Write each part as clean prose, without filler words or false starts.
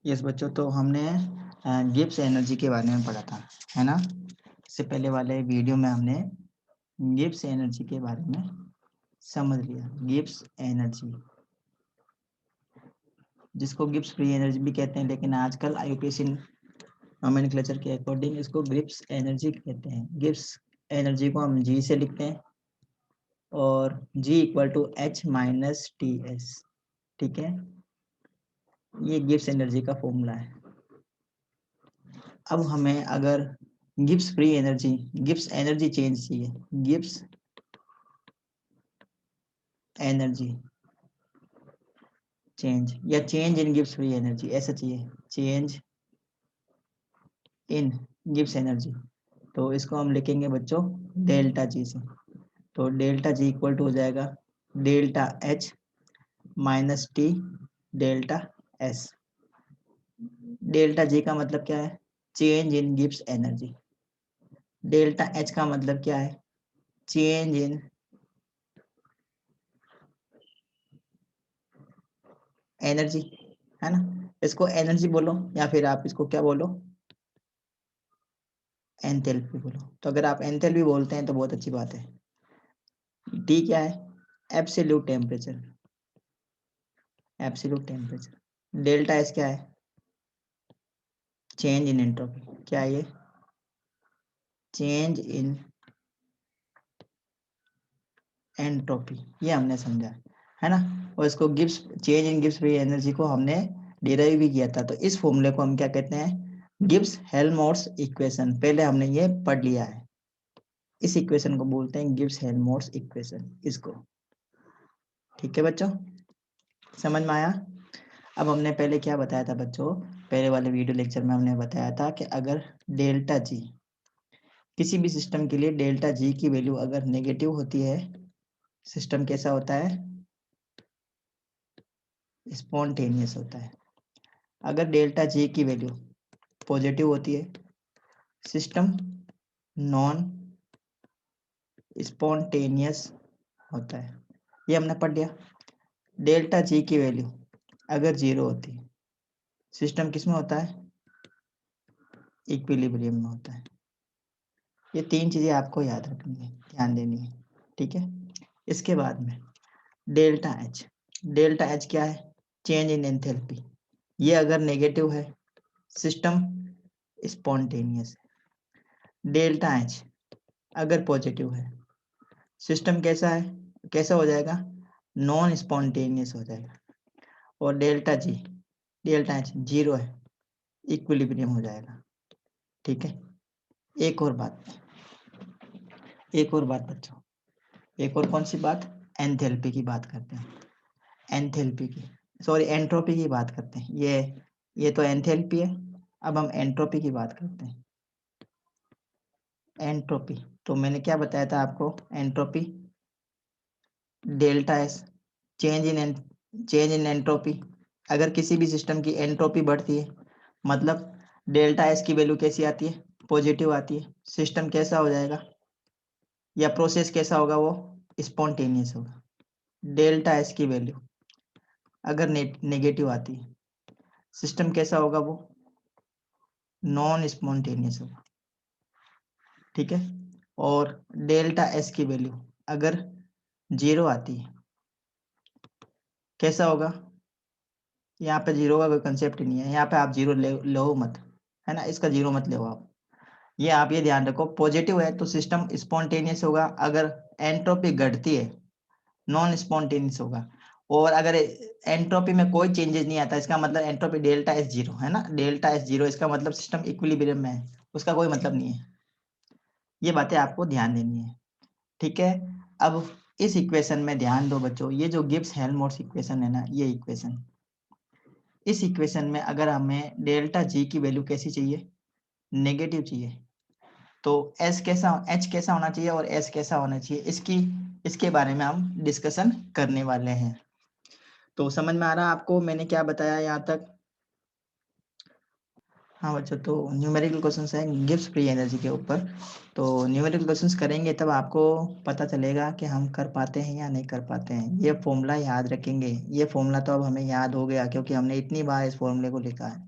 Yes बच्चों, तो हमने गिब्स एनर्जी के बारे में पढ़ा था, है ना। इससे पहले वाले वीडियो में हमने गिब्स एनर्जी के बारे में समझ लिया। गिब्स एनर्जी, जिसको गिब्स फ्री एनर्जी भी कहते हैं, लेकिन आजकल आईयूपीएसी नोमेनक्लेचर के अकॉर्डिंग इसको गिब्स एनर्जी कहते हैं। गिब्स एनर्जी को हम जी से लिखते हैं और G equal to H minus T S, ठीक है। ये गिब्स एनर्जी का फॉर्मूला है। अब हमें अगर Gibbs free energy, Gibbs energy change चाहिए, गिब्स एनर्जी चेंज या change in Gibbs free energy ऐसा चाहिए, चेंज इन गिब्स एनर्जी। तो इसको हम लिखेंगे बच्चों डेल्टा जी से। तो डेल्टा जी इक्वल टू हो जाएगा delta H minus T delta S. Delta G का मतलब क्या है? Change in Gibbs energy. Delta H का मतलब क्या है? चेंज इन एनर्जी, है ना। इसको एनर्जी बोलो या फिर आप इसको क्या बोलो, एंथैल्पी बोलो। तो अगर आप एंथैल्पी बोलते हैं तो बहुत अच्छी बात है। टी क्या है? Absolute temperature, absolute temperature. Delta S क्या है? Change in entropy. क्या है ये? Change in entropy. ये हमने समझा, है ना। और इसको Gibbs, change in Gibbs free energy को हमने डिराइव भी किया था। तो इस फॉर्मूले को हम क्या कहते हैं? Gibbs Helmholtz equation. पहले हमने ये पढ़ लिया है। इस इक्वेशन को बोलते हैं गिब्स हेल्महोल्ट्ज इक्वेशन, इसको। ठीक है बच्चों, समझ में आया? अब हमने पहले क्या बताया था बच्चों? पहले वाले वीडियो लेक्चर में हमने बताया था कि अगर डेल्टा जी, किसी भी सिस्टम के लिए डेल्टा जी की वैल्यू अगर नेगेटिव होती है, सिस्टम कैसा होता है? स्पॉन्टेनियस होता है। अगर डेल्टा जी की वैल्यू पॉजिटिव होती है, सिस्टम नॉन स्पॉन्टेनियस होता है। ये हमने पढ़ लिया। डेल्टा जी की वैल्यू अगर जीरो होती है, सिस्टम किस में होता है? इक्विलिब्रियम में होता है। ये तीन चीजें आपको याद रखनी है, ध्यान देनी है, ठीक है। इसके बाद में डेल्टा एच, डेल्टा एच क्या है? Change in enthalpy. ये अगर नेगेटिव है, सिस्टम स्पॉन्टेनियस है। डेल्टा एच अगर पॉजिटिव है, सिस्टम कैसा है, कैसा हो जाएगा? नॉन स्पॉन्टेनियस हो जाएगा। और delta G, delta H zero है, इक्विलिब्रियम हो जाएगा, ठीक है। एक और बात, एक और बात बच्चों, एक और कौन सी बात? एंथैल्पी की बात करते हैं। एंथैल्पी की, सॉरी एंट्रोपी की बात करते हैं। ये तो एंथैल्पी है। अब हम एंट्रोपी की बात करते हैं। एंट्रोपी, तो मैंने क्या बताया था आपको? Entropy delta S, change in entropy. अगर किसी भी सिस्टम की एंट्रोपी बढ़ती है, मतलब डेल्टा एस की वैल्यू कैसी आती है? पॉजिटिव आती है। सिस्टम कैसा हो जाएगा या प्रोसेस कैसा होगा? वो स्पॉन्टेनियस होगा। डेल्टा एस की वैल्यू अगर नेगेटिव आती है, सिस्टम कैसा होगा? वो नॉन स्पॉन्टेनियस होगा, ठीक है। और डेल्टा एस की वैल्यू अगर जीरो आती है, कैसा होगा? यहाँ पे जीरो का कोई कंसेप्ट नहीं है, यहाँ पे आप जीरो लो मत, है ना। इसका जीरो मत लो आप। ये आप ये ध्यान रखो, पॉजिटिव है तो सिस्टम स्पॉन्टेनियस होगा। अगर एंट्रोपी घटती है, नॉन स्पॉन्टेनियस होगा। और अगर एंट्रोपी में कोई चेंजेस नहीं आता, इसका मतलब एंट्रोपी डेल्टा एस जीरो है ना, डेल्टा एस जीरो, इसका मतलब सिस्टम इक्विलिब्रियम में है, उसका कोई मतलब नहीं है। ये बातें आपको ध्यान देनी है, ठीक है। अब इस इक्वेशन में ध्यान दो बच्चों, ये जो गिब्स हेल्महोल्ट्ज इक्वेशन है ना, ये इक्वेशन, इस इक्वेशन में अगर हमें डेल्टा जी की वैल्यू कैसी चाहिए? नेगेटिव चाहिए। तो एस कैसा, एच कैसा होना चाहिए और एस कैसा होना चाहिए, इसके बारे में हम डिस्कशन करने वाले हैं। तो समझ में आ रहा है आपको मैंने क्या बताया यहाँ तक? हाँ बच्चों, तो न्यूमेरिकल क्वेश्चंस है गिब्स फ्री एनर्जी के ऊपर। तो न्यूमेरिकल क्वेश्चंस करेंगे तब आपको पता चलेगा कि हम कर पाते हैं या नहीं कर पाते हैं। ये फॉर्मूला याद रखेंगे। ये फॉर्मूला तो अब हमें याद हो गया, क्योंकि हमने इतनी बार इस फॉर्मूले को लिखा है।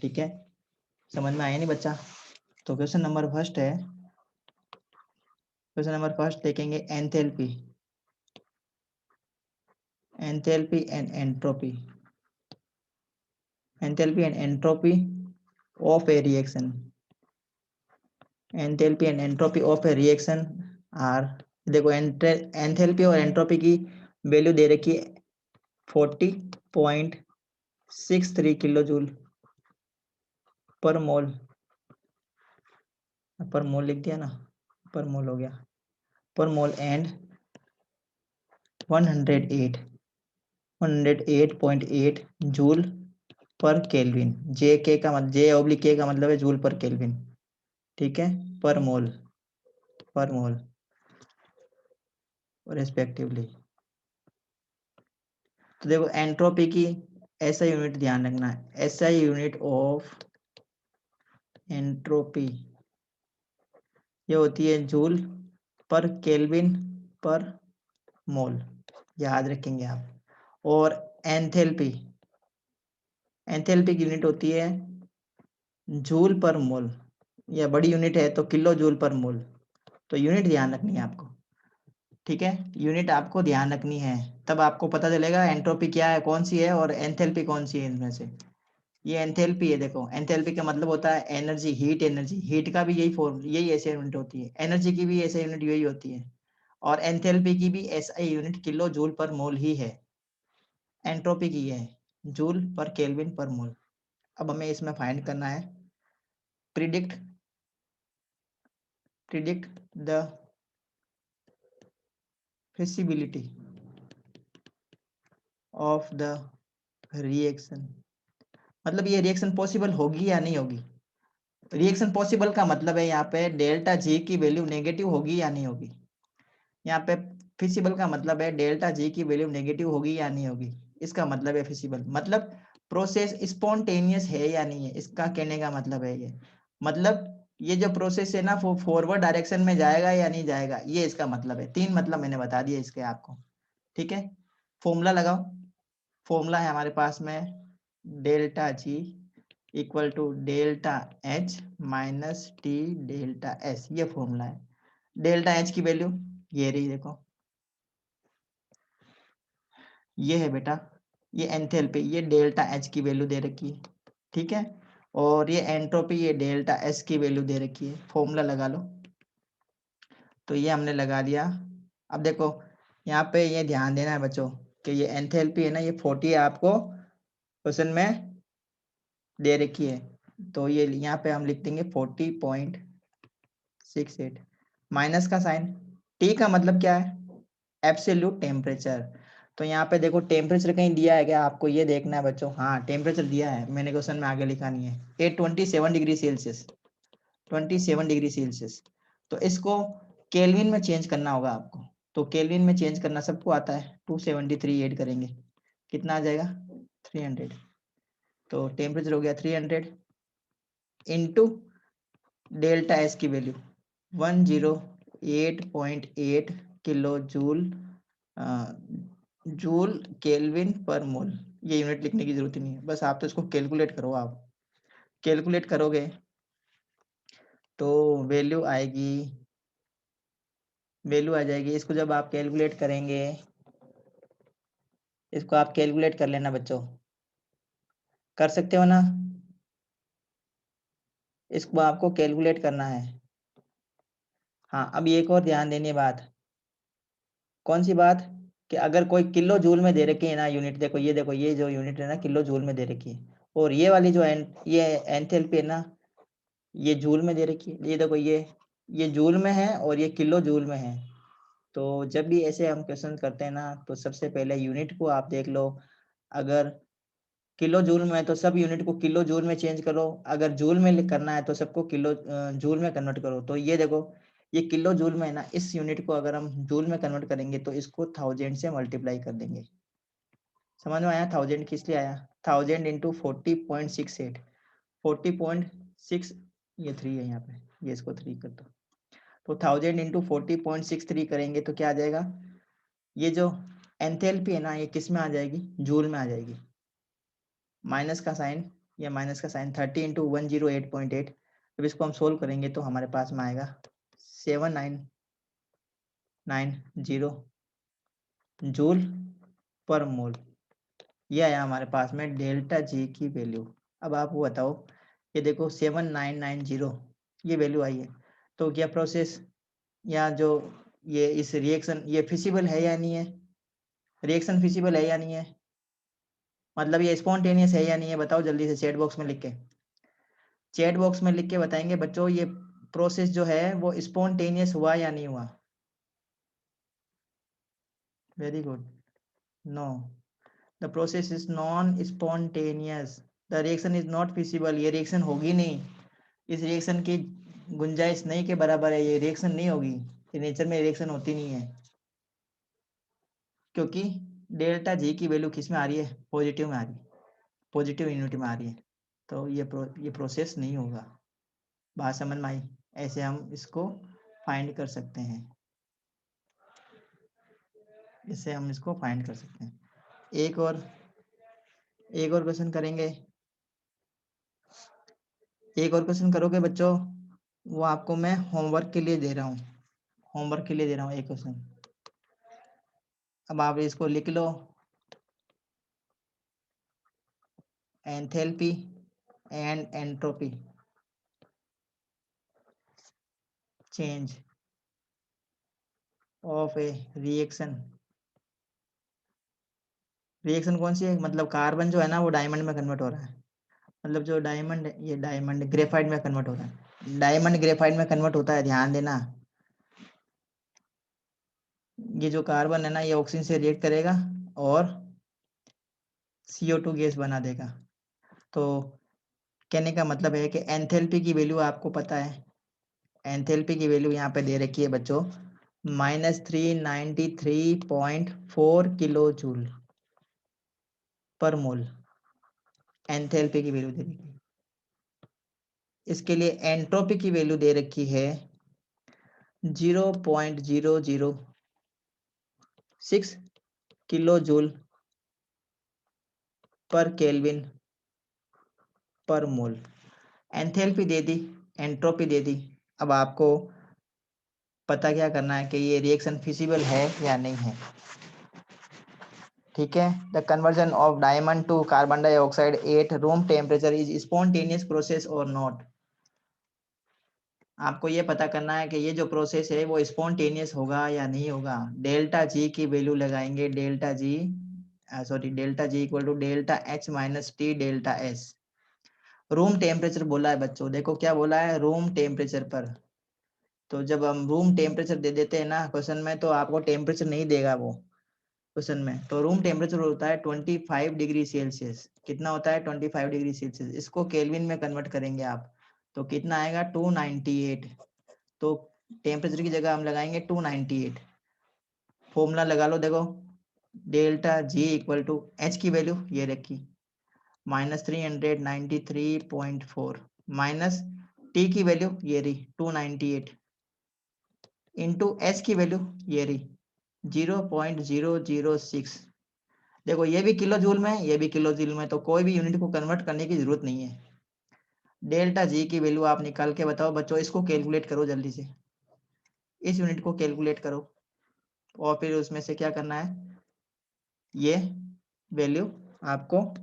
ठीक है, समझ में आया नहीं बच्चा? तो क्वेश्चन नंबर फर्स्ट है, क्वेश्चन नंबर फर्स्ट देखेंगे enthalpy, enthalpy and entropy, enthalpy and entropy of a reaction, enthalpy and entropy of a reaction are, देखो एंथैल्पी और एंट्रोपी की वैल्यू दे रखी है 40.63 किलो जूल पर मोल, पर मोल लिख दिया ना, पर मोल हो गया, per mole and 108.8 joule per kelvin, J K का मतलब जे ऑब्लिक के का मतलब है जूल पर केल्विन, ठीक है, पर मोल रेस्पेक्टिवली। तो देखो एंट्रोपी की ऐसा यूनिट ध्यान रखना है, ऐसा यूनिट ऑफ एंट्रोपी ये होती है जूल पर केल्विन पर मोल, याद रखेंगे आप। और एंथैल्पी, एंथैल्पी की यूनिट होती है जूल पर मोल, या बड़ी यूनिट है तो किलो जूल पर मोल, तो यूनिट ध्यान रखनी है आपको, ठीक है, यूनिट आपको ध्यान रखनी है, तब आपको पता चलेगा एंट्रोपी क्या है, कौन सी है, और एंथैल्पी कौन सी है इनमें से। ये एंथैल्पी है, देखो एंथैल्पी का मतलब होता है एनर्जी, हीट एनर्जी, हीट का भी यही फॉर्म, यही ऐसे यूनिट होती है, एनर्जी की भी ऐसे यूनिट यही होती है, और एंथैल्पी की भी ऐसा यूनिट किलो जूल पर मोल ही है, एंट्रोपी की है जूल पर केल्विन पर मोल। अब हमें इसमें फाइंड करना है predict the feasibility of the reaction, मतलब ये रिएक्शन पॉसिबल होगी या नहीं होगी। रिएक्शन पॉसिबल का मतलब है यहाँ पे डेल्टा जी की वैल्यू नेगेटिव होगी या नहीं होगी, यहाँ पे फिजिबल का मतलब है डेल्टा जी की वैल्यू नेगेटिव होगी या नहीं होगी, इसका मतलब है फिजिबल, मतलब प्रोसेस स्पॉन्टेनियस है या नहीं है, इसका कहने का मतलब है ये, मतलब ये जो प्रोसेस है ना वो फॉरवर्ड डायरेक्शन में जाएगा या नहीं जाएगा, ये इसका मतलब है। तीन मतलब मैंने बता दिया इसके आपको, ठीक है। फॉर्मूला लगाओ, फॉर्मूला है हमारे पास में delta G equal to delta H minus T delta S, ये फॉर्मूला है। डेल्टा एच की वैल्यू ये रही, देखो ये है बेटा, ये एंथैल्पी, ये डेल्टा एच की वैल्यू दे रखी है, ठीक है, और ये एंट्रोपी, ये डेल्टा एस की वैल्यू दे रखी है, फॉर्मूला लगा लो। तो ये हमने लगा लिया। अब देखो यहाँ पे ये ध्यान देना है बच्चों कि ये एंथैल्पी है ना, ये 40 है, आपको क्वेश्चन में दे रखी है, तो ये यहाँ पे हम लिख देंगे 40.68, माइनस का साइन, टी का मतलब क्या है, एब्सोल्यूट टेम्परेचर। तो यहाँ पे देखो टेम्परेचर कहीं दिया है क्या, आपको ये देखना है बच्चों, हाँ टेम्परेचर दिया है, मैंने क्वेश्चन में आगे लिखा नहीं है, 27 डिग्री सेल्सियस, 27 डिग्री सेल्सियस। तो इसको केल्विन में चेंज करना होगा आपको, तो केल्विन में चेंज करना सबको आता है, 273 ऐड करेंगे कितना आ जाएगा 300, तो टेम्परेचर हो गया 300 इंटू डेल्टा एस की value 108.8 kilo joule joule kelvin पर मोल, ये यूनिट लिखने की जरूरत ही नहीं है, बस आप तो इसको कैलकुलेट करो, आप कैलकुलेट करोगे तो वैल्यू आएगी, वैल्यू आ जाएगी, इसको जब आप कैलकुलेट करेंगे, इसको आप कैलकुलेट कर लेना बच्चों, कर सकते हो ना, इसको आपको कैलकुलेट करना है। हाँ अब एक और ध्यान देनी बात, कौन सी बात, कि अगर कोई किलो जूल में दे रखी है ना यूनिट, देखो ये जो यूनिट है ना किलो जूल में दे रखी है, और ये वाली जो ये एंथैल्पी है ना ये जूल में दे रखी है, ये देखो ये जूल में है और ये किलो जूल में है। तो जब भी ऐसे हम क्वेश्चन करते हैं ना तो सबसे पहले यूनिट को आप देख लो, अगर किलो जूल में है तो सब यूनिट को किलो जूल में चेंज करो, अगर जूल में करना है तो सबको किलो जूल में कन्वर्ट करो। तो ये देखो ये किलो जूल में है ना, इस यूनिट को अगर हम जूल में कन्वर्ट करेंगे तो इसको 1000 से मल्टीप्लाई कर देंगे, समझ में आया 1000 किस लिए आया, 1000 इंटू 40.68, 40.6, ये 3 है यहाँ पे, ये इसको 3 कर दो, तो 1000 इंटू 40.63 करेंगे तो क्या आ जाएगा, ये जो एंथैल्पी है ना ये किस में आ जाएगी, जूल में आ जाएगी, माइनस का साइन या माइनस का साइन 30 इंटू 108.8। जब इसको हम सोल्व करेंगे तो हमारे पास में आएगा 7990 जूल पर मोल। ये आया हमारे पास में डेल्टा जी की वैल्यू। अब आप वो बताओ, ये देखो 7990 ये वैल्यू आई है, तो क्या प्रोसेस या जो ये इस रिएक्शन ये फिजिबल है या नहीं है, रिएक्शन फिजिबल है या नहीं है, मतलब ये स्पॉन्टेनियस है या नहीं है, बताओ जल्दी से चैट बॉक्स में लिख के, चैट बॉक्स में लिख के बताएंगे बच्चों ये प्रोसेस जो है वो स्पॉन्टेनियस हुआ या नहीं हुआ। Very good. No, the process is non spontaneous, the reaction is not feasible. ये रिएक्शन होगी नहीं, इस रिएक्शन की गुंजाइश नहीं के बराबर है, ये रिएक्शन नहीं होगी, ये नेचर में रिएक्शन होती नहीं है, क्योंकि डेल्टा जी की वैल्यू किस में आ रही है, पॉजिटिव में आ रही है, पॉजिटिव यूनिट में आ रही है, तो ये प्रोसेस नहीं होगा। बात समझ में आई? ऐसे हम इसको फाइंड कर सकते हैं, इससे हम इसको फाइंड कर सकते हैं। एक और क्वेश्चन करेंगे, एक और क्वेश्चन करोगे बच्चों, वो आपको मैं होमवर्क के लिए दे रहा हूँ, होमवर्क के लिए दे रहा हूँ एक क्वेश्चन। अब आप इसको लिख लो, enthalpy and entropy change of a reaction. Reaction कौन सी है, मतलब कार्बन जो है ना वो डायमंड में कन्वर्ट हो रहा है, मतलब जो डायमंड, ये डायमंड ग्रेफाइट में कन्वर्ट हो रहा है, डायमंड ग्रेफाइट में कन्वर्ट होता है, ध्यान देना। ये जो कार्बन है ना ये ऑक्सीजन से रिएक्ट करेगा और CO2 गैस बना देगा। तो कहने का मतलब है कि एंथैल्पी की वैल्यू आपको पता है, एंथैल्पी की वैल्यू यहाँ पे दे रखी है बच्चों, -393.4 किलो जूल पर मोल, एंथैल्पी की वैल्यू दे रखी है। इसके लिए एंट्रोपी की वैल्यू दे रखी है 0.006 किलो जूल पर केल्विन पर मोल। एंथैल्पी दे दी, एंट्रोपी दे दी, अब आपको पता क्या करना है कि ये रिएक्शन फिजिबल है या नहीं है। ठीक है, the conversion of diamond to carbon dioxide at room temperature is spontaneous process और नॉट। आपको ये पता करना है कि ये जो प्रोसेस है वो स्पॉन्टेनियस होगा या नहीं होगा। डेल्टा जी की वैल्यू लगाएंगे, delta G delta G equal to delta H minus T delta S. Room temperature बोला है बच्चों, देखो क्या बोला है, रूम टेम्परेचर पर। तो जब हम रूम टेम्परेचर दे देते हैं ना क्वेश्चन में, तो आपको टेम्परेचर नहीं देगा वो क्वेश्चन में। तो रूम टेम्परेचर होता है 25 डिग्री सेल्सियस। कितना होता है, 25 डिग्री सेल्सियस। इसको केल्विन में कन्वर्ट करेंगे आप, तो कितना आएगा, 298। तो टेम्परेचर की जगह हम लगाएंगे 298। फॉर्मूला लगा लो, देखो delta G equal to H की वैल्यू ये रखी -393.4 माइनस टी की वैल्यू ये रही 298 इंटू एच की वैल्यू ये रही 0.006। देखो ये भी किलो जूल में, ये भी किलो जूल में, तो कोई भी यूनिट को कन्वर्ट करने की जरूरत नहीं है। डेल्टा जी की वैल्यू आप निकाल के बताओ बच्चों, इसको कैलकुलेट करो जल्दी से, इस यूनिट को कैलकुलेट करो और फिर उसमें से क्या करना है, ये वैल्यू आपको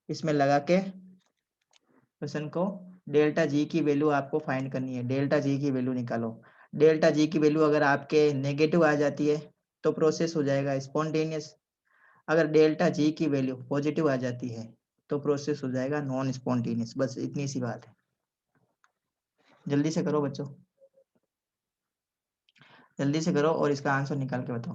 इसमें लगा के क्वेश्चन को, डेल्टा जी की वैल्यू आपको फाइंड करनी है, डेल्टा जी की वैल्यू निकालो। डेल्टा जी की वैल्यू अगर आपके नेगेटिव आ जाती है तो प्रोसेस हो जाएगा स्पॉन्टेनियस, अगर डेल्टा जी की वैल्यू पॉजिटिव आ जाती है तो प्रोसेस हो जाएगा नॉन स्पॉन्टेनियस। बस इतनी सी बात है, जल्दी से करो बच्चों, जल्दी से करो और इसका आंसर निकाल के बताओ।